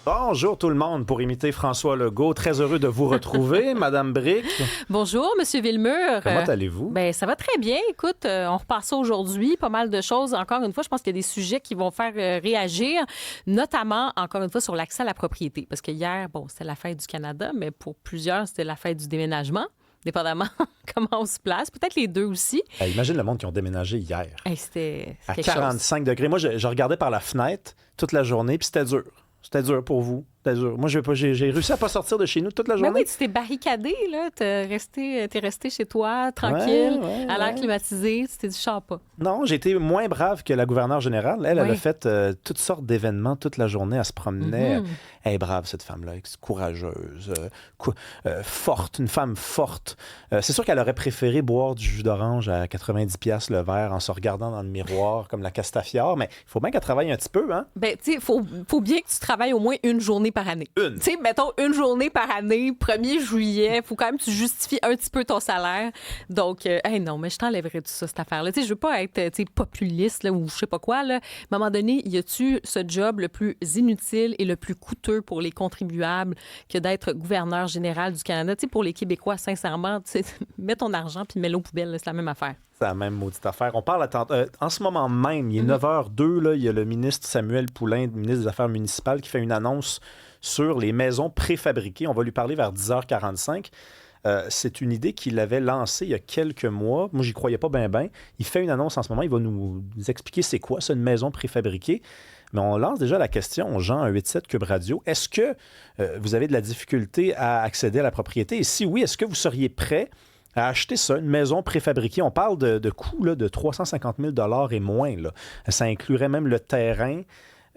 Bonjour tout le monde, pour imiter François Legault. Très heureux de vous retrouver, Madame Brick. Bonjour, Monsieur Villemur. Comment allez-vous? Ben, ça va très bien. Écoute, on repart ça aujourd'hui. Pas mal de choses. Encore une fois, je pense qu'il y a des sujets qui vont faire réagir, notamment, encore une fois, sur l'accès à la propriété. Parce que hier, c'était la fête du Canada, mais pour plusieurs, c'était la fête du déménagement. Dépendamment comment on se place. Peut-être les deux aussi. Imagine le monde qui ont déménagé hier. C'était à quelque 45 chose. degrés. Moi, je regardais par la fenêtre toute la journée, puis c'était dur. C'était dur pour vous. C'était dur. Moi, j'ai réussi à pas sortir de chez nous toute la journée. Mais oui, tu t'es barricadé, là. T'es resté chez toi, tranquille, à l'air climatisé. Tu t'es dit, je sors pas. Non, j'ai été moins brave que la gouverneure générale. Elle a fait toutes sortes d'événements toute la journée. Elle se promenait. Elle est brave, cette femme-là. Courageuse, forte, une femme forte. C'est sûr qu'elle aurait préféré boire du jus d'orange à 90$ le verre en se regardant dans le miroir comme la Castafiore, mais il faut bien qu'elle travaille un petit peu, hein? Ben, tu sais, faut bien que tu travailles au moins une journée par année. Une. Tu sais, mettons une journée par année, 1er juillet, faut quand même que tu justifies un petit peu ton salaire. Donc, non, mais je t'enlèverais tout ça, cette affaire-là. Tu sais, je veux pas être populiste là, ou je sais pas quoi. Là. À un moment donné, y a-tu ce job le plus inutile et le plus coûteux pour les contribuables que d'être gouverneur général du Canada? Tu sais, pour les Québécois, sincèrement, mets ton argent puis mets-le aux poubelles, là, c'est la même affaire. C'est la même maudite affaire. On parle en ce moment même, il est 9h02, là, il y a le ministre Samuel Poulin, ministre des Affaires municipales, qui fait une annonce sur les maisons préfabriquées. On va lui parler vers 10h45. C'est une idée qu'il avait lancée il y a quelques mois. Moi, j'y croyais pas bien. Il fait une annonce en ce moment. Il va nous expliquer c'est quoi, ça, une maison préfabriquée. Mais on lance déjà la question aux gens à 187 Cube Radio. Est-ce que vous avez de la difficulté à accéder à la propriété? Et si oui, est-ce que vous seriez prêt à acheter ça, une maison préfabriquée? On parle de coûts là, de 350 000 $ et moins. Là. Ça inclurait même le terrain.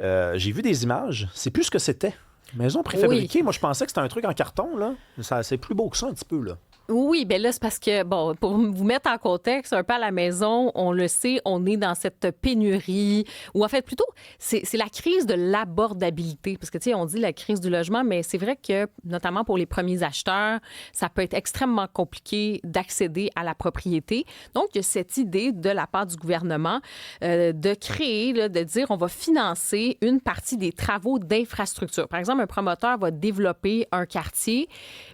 J'ai vu des images. C'est plus ce que c'était. Maison préfabriquée, moi, je pensais que c'était un truc en carton. Là. C'est plus beau que ça un petit peu. Là. Oui, bien là, c'est parce que, pour vous mettre en contexte, un peu à la maison, on le sait, on est dans cette pénurie, ou en fait, plutôt, c'est la crise de l'abordabilité. Parce que, tu sais, on dit la crise du logement, mais c'est vrai que, notamment pour les premiers acheteurs, ça peut être extrêmement compliqué d'accéder à la propriété. Donc, il y a cette idée de la part du gouvernement de créer, là, de dire, on va financer une partie des travaux d'infrastructure. Par exemple, un promoteur va développer un quartier,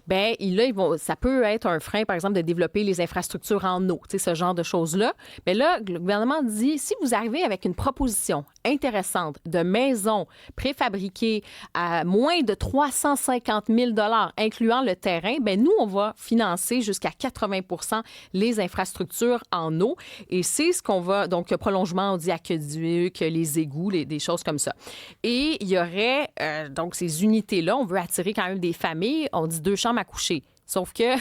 bien, là, ça peut être un frein, par exemple, de développer les infrastructures en eau, tu sais, ce genre de choses-là. Mais là, le gouvernement dit, si vous arrivez avec une proposition intéressante de maison préfabriquée à moins de 350 000 $, incluant le terrain, bien, nous, on va financer jusqu'à 80 % les infrastructures en eau. Et c'est ce qu'on va, donc, prolongement, on dit aqueduc, les égouts, des choses comme ça. Et il y aurait, donc, ces unités-là, on veut attirer quand même des familles, on dit 2 chambres à coucher. Sauf que,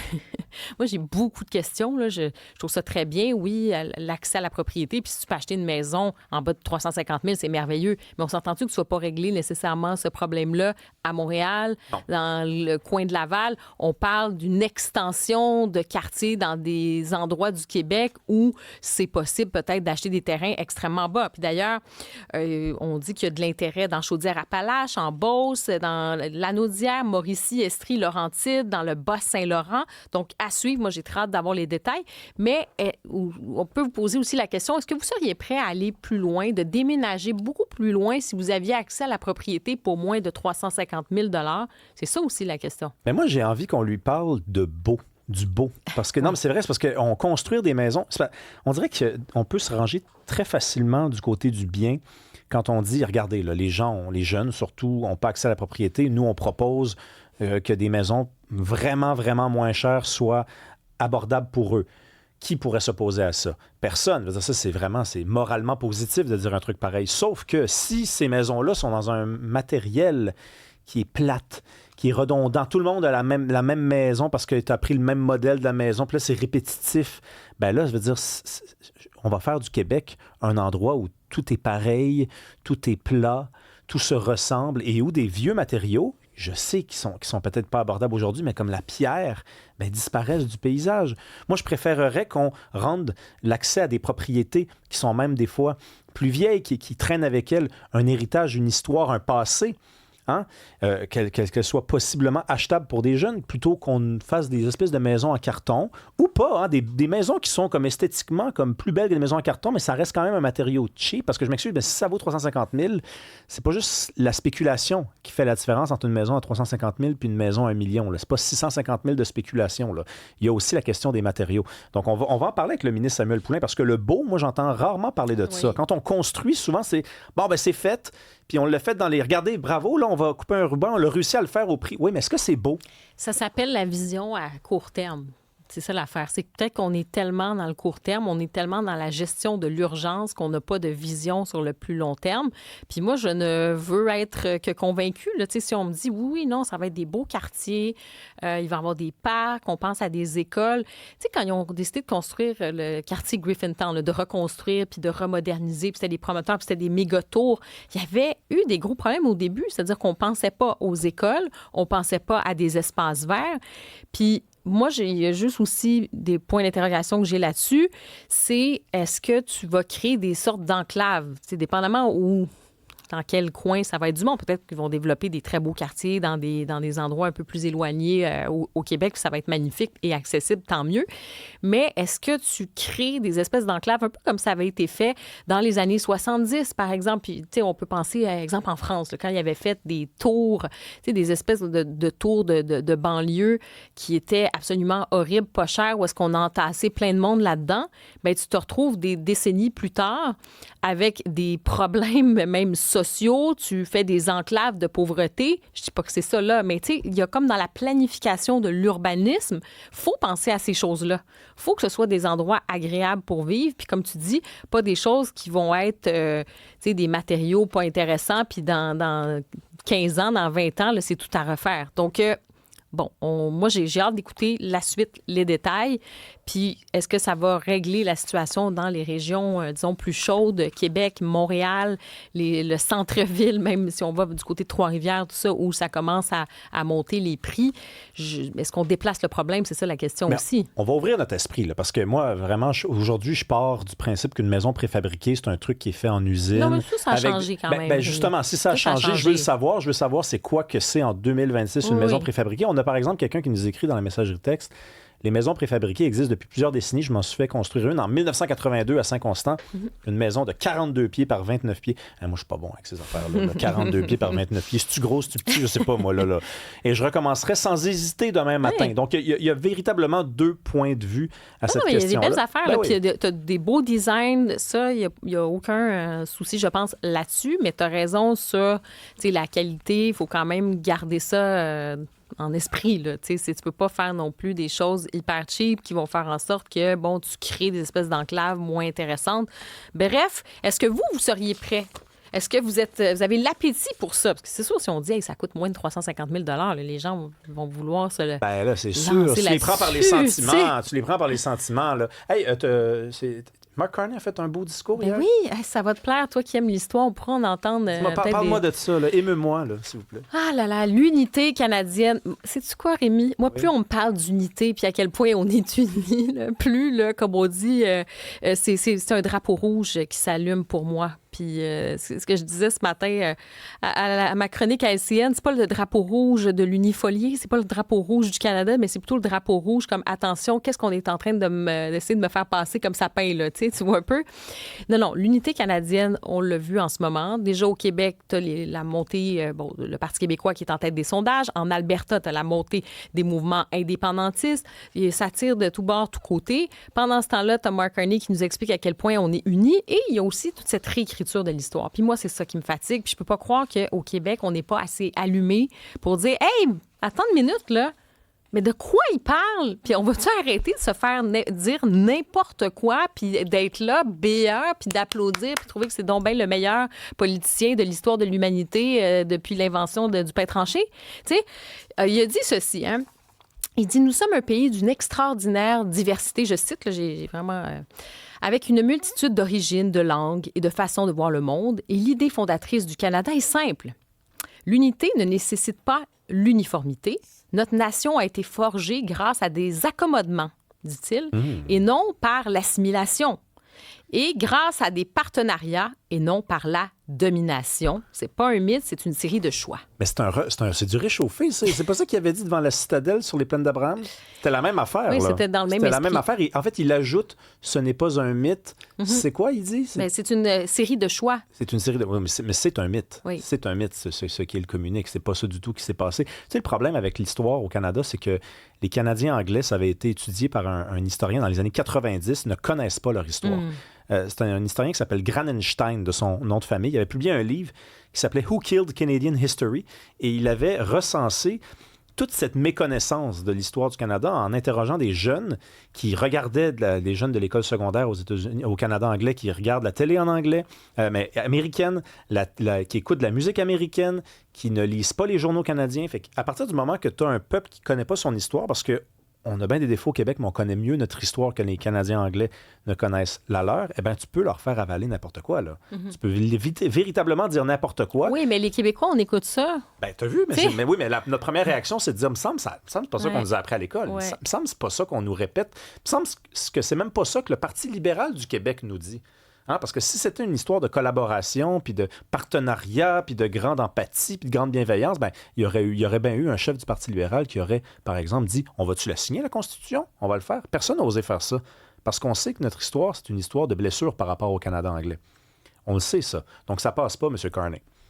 moi, j'ai beaucoup de questions. Là. Je trouve ça très bien, oui, l'accès à la propriété. Puis si tu peux acheter une maison en bas de 350 000, c'est merveilleux. Mais on s'entend-tu que tu ne sois pas réglé nécessairement ce problème-là à Montréal, dans le coin de Laval? On parle d'une extension de quartier dans des endroits du Québec où c'est possible peut-être d'acheter des terrains extrêmement bas. Puis d'ailleurs, on dit qu'il y a de l'intérêt dans Chaudière-Appalaches, en Beauce, dans Lanaudière, Mauricie, Estrie, Laurentide, dans le Bas-Saint-Laurent. Donc, à suivre, moi, j'ai très hâte d'avoir les détails. Mais on peut vous poser aussi la question, est-ce que vous seriez prêt à aller plus loin, de déménager beaucoup plus loin si vous aviez accès à la propriété pour moins de 350 000 $? C'est ça aussi la question. Mais moi, j'ai envie qu'on lui parle de beau. Du beau. Parce que, non, mais c'est vrai, c'est parce qu'on construire des maisons, on dirait qu'on peut se ranger très facilement du côté du bien quand on dit, regardez, là, les jeunes surtout, n'ont pas accès à la propriété. Nous, on propose que des maisons vraiment, vraiment moins chères soient abordables pour eux. Qui pourrait s'opposer à ça? Personne. Ça, c'est moralement positif de dire un truc pareil. Sauf que si ces maisons-là sont dans un matériel qui est plate, qui est redondant, tout le monde a la même maison parce que tu as pris le même modèle de la maison, puis là, c'est répétitif. Ben là, je veux dire, on va faire du Québec un endroit où tout est pareil, tout est plat, tout se ressemble et où des vieux matériaux, je sais qu'ils sont peut-être pas abordables aujourd'hui, mais comme la pierre, ben, disparaissent du paysage. Moi, je préférerais qu'on rende l'accès à des propriétés qui sont même des fois plus vieilles, qui traînent avec elles un héritage, une histoire, un passé, hein, qu'elle soit possiblement achetable pour des jeunes, plutôt qu'on fasse des espèces de maisons en carton, ou pas, hein, des maisons qui sont comme esthétiquement comme plus belles que des maisons en carton, mais ça reste quand même un matériau cheap, parce que je m'excuse, mais si ça vaut 350 000, c'est pas juste la spéculation qui fait la différence entre une maison à 350 000 puis une maison à 1 million. Là. C'est pas 650 000 de spéculation. Là. Il y a aussi la question des matériaux. Donc, on va en parler avec le ministre Samuel Poulin, parce que le beau, moi, j'entends rarement parler de ça. Quand on construit, souvent, c'est c'est fait, puis on l'a fait dans les... Regardez, bravo, là, on va couper un ruban, on l'a réussi à le faire au prix. Oui, mais est-ce que c'est beau? Ça s'appelle la vision à court terme. C'est ça l'affaire. C'est peut-être qu'on est tellement dans le court terme, on est tellement dans la gestion de l'urgence qu'on n'a pas de vision sur le plus long terme. Puis moi, je ne veux être que convaincue. Là, si on me dit oui, non, ça va être des beaux quartiers, il va y avoir des parcs, on pense à des écoles. Tu sais, quand ils ont décidé de construire le quartier Griffintown, là, de reconstruire puis de remoderniser, puis c'était des promoteurs, puis c'était des méga tours, il y avait eu des gros problèmes au début. C'est-à-dire qu'on ne pensait pas aux écoles, on ne pensait pas à des espaces verts. Puis moi, il y a juste aussi des points d'interrogation que j'ai là-dessus. C'est est-ce que tu vas créer des sortes d'enclaves? C'est dépendamment où, dans quel coin ça va être du monde. Peut-être qu'ils vont développer des très beaux quartiers dans des endroits un peu plus éloignés au Québec, puis ça va être magnifique et accessible, tant mieux. Mais est-ce que tu crées des espèces d'enclaves, un peu comme ça avait été fait dans les années 70, par exemple? Puis, tu sais, on peut penser, à exemple, en France, là, quand il y avait fait des tours, tu sais, des espèces de tours de banlieue qui étaient absolument horribles, pas chères, où est-ce qu'on a entassé plein de monde là-dedans, bien, tu te retrouves des décennies plus tard avec des problèmes même sociaux, tu fais des enclaves de pauvreté. Je dis pas que c'est ça là, mais tu sais, il y a comme dans la planification de l'urbanisme, faut penser à ces choses-là. Faut que ce soit des endroits agréables pour vivre, puis comme tu dis, pas des choses qui vont être, tu sais, des matériaux pas intéressants, puis dans 15 ans, dans 20 ans, là, c'est tout à refaire. Donc, moi, j'ai hâte d'écouter la suite, les détails. Puis, est-ce que ça va régler la situation dans les régions, disons, plus chaudes, Québec, Montréal, le centre-ville, même si on va du côté de Trois-Rivières, tout ça, où ça commence à monter les prix? Est-ce qu'on déplace le problème? C'est ça la question aussi. On va ouvrir notre esprit, là, parce que moi, vraiment, aujourd'hui, je pars du principe qu'une maison préfabriquée, c'est un truc qui est fait en usine. Non, mais ça a changé quand même. Justement, si ça a changé, je veux le savoir. Je veux savoir c'est quoi que c'est en 2026, une maison préfabriquée. On a, par exemple, quelqu'un qui nous écrit dans la messagerie texte: les maisons préfabriquées existent depuis plusieurs décennies. Je m'en suis fait construire une en 1982 à Saint-Constant. Une maison de 42 pieds par 29 pieds. Moi, je suis pas bon avec ces affaires-là. Là. 42 pieds par 29 pieds. C'est-tu gros, c'est-tu petit? Je sais pas, moi. Là. Et je recommencerai sans hésiter demain matin. Oui. Donc, il y a véritablement deux points de vue à cette question-là. Il y a des belles affaires. Puis tu as des beaux designs. Ça, il n'y a aucun souci, je pense, là-dessus. Mais tu as raison sur la qualité. Il faut quand même garder ça... en esprit, là. Tu peux pas faire non plus des choses hyper cheap qui vont faire en sorte que, tu crées des espèces d'enclaves moins intéressantes. Bref, est-ce que vous seriez prêt? Est-ce que vous avez l'appétit pour ça? Parce que c'est sûr, si on dit hey, ça coûte moins de 350 000 là, les gens vont vouloir se le. Ben là, c'est sûr. Tu les prends par les sentiments. Tu les prends par les sentiments, là. Hey, Mark Carney a fait un beau discours hier. Oui, ça va te plaire, toi qui aimes l'histoire. On pourra en entendre. Parle-moi de ça, là. Émeus-moi, là, s'il vous plaît. Ah là là, l'unité canadienne. Sais-tu quoi, Rémi? Moi, plus on me parle d'unité puis à quel point on est unis, là, plus, là, comme on dit, c'est un drapeau rouge qui s'allume pour moi. Puis c'est ce que je disais ce matin à ma chronique à LCN, c'est pas le drapeau rouge de l'unifolié, c'est pas le drapeau rouge du Canada, mais c'est plutôt le drapeau rouge comme attention, qu'est-ce qu'on est en train d'essayer de me faire passer comme sapin, là, tu vois un peu. Non, l'unité canadienne, on l'a vu en ce moment. Déjà au Québec, t'as la montée, le Parti québécois qui est en tête des sondages. En Alberta, t'as la montée des mouvements indépendantistes. Et ça tire de tous bords, tous côtés. Pendant ce temps-là, t'as Mark Carney qui nous explique à quel point on est unis. Et il y a aussi toute cette réécriture de l'histoire. Puis moi, c'est ça qui me fatigue. Puis je peux pas croire qu'au Québec, on n'est pas assez allumé pour dire « Hey, attends une minute, là. Mais de quoi il parle? Puis on va-tu arrêter de se faire dire n'importe quoi, puis d'être là, béeur, puis d'applaudir, puis trouver que c'est donc bien le meilleur politicien de l'histoire de l'humanité depuis l'invention du pain tranché? » Tu sais, il a dit ceci, hein? Il dit « Nous sommes un pays d'une extraordinaire diversité. » Je cite, là, j'ai vraiment... avec une multitude d'origines, de langues et de façons de voir le monde. Et l'idée fondatrice du Canada est simple. L'unité ne nécessite pas l'uniformité. Notre nation a été forgée grâce à des accommodements, dit-il, et non par l'assimilation. Et grâce à des partenariats et non par la domination. C'est pas un mythe, c'est une série de choix. Mais c'est du réchauffé, ça. C'est pas ça qu'il avait dit devant la citadelle sur les plaines d'Abraham? C'était la même affaire, Oui, là. c'était dans le même C'était la esprit. même affaire. En fait, il ajoute « ce n'est pas un mythe ». C'est quoi, il dit? Mais c'est une série de choix. C'est une série de... Oui, mais c'est un mythe. Oui. C'est un mythe, ce qui est le communique. C'est pas ça du tout qui s'est passé. Tu sais, le problème avec l'histoire au Canada, c'est que les Canadiens anglais, ça avait été étudié par un historien dans les années 90, ne connaissent pas leur histoire. C'est un historien qui s'appelle Granenstein, de son nom de famille. Il avait publié un livre qui s'appelait « Who Killed Canadian History » et il avait recensé toute cette méconnaissance de l'histoire du Canada en interrogeant des jeunes qui regardaient, des jeunes de l'école secondaire aux États-Unis, au Canada anglais, qui regardent la télé en anglais, mais américaine, qui écoutent de la musique américaine, qui ne lisent pas les journaux canadiens. Fait qu'à partir du moment que tu as un peuple qui ne connaît pas son histoire, parce que on a bien des défauts au Québec, mais on connaît mieux notre histoire que les Canadiens anglais ne connaissent la leur, eh bien, tu peux leur faire avaler n'importe quoi, là. Tu peux véritablement dire n'importe quoi. Oui, mais les Québécois, on écoute ça. Ben, t'as vu, mais oui, mais notre première réaction, c'est de dire, me semble, c'est pas ça qu'on nous a appris à l'école. Me semble, c'est pas ça qu'on nous répète. Me semble que c'est même pas ça que le Parti libéral du Québec nous dit. Hein? Parce que si c'était une histoire de collaboration, puis de partenariat, puis de grande empathie, puis de grande bienveillance, ben, il y aurait bien eu un chef du Parti libéral qui aurait, par exemple, dit « On va-tu la signer, la Constitution? On va le faire. » Personne n'a osé faire ça. Parce qu'on sait que notre histoire, c'est une histoire de blessure par rapport au Canada anglais. On le sait, ça. Donc, ça passe pas, M. Carney.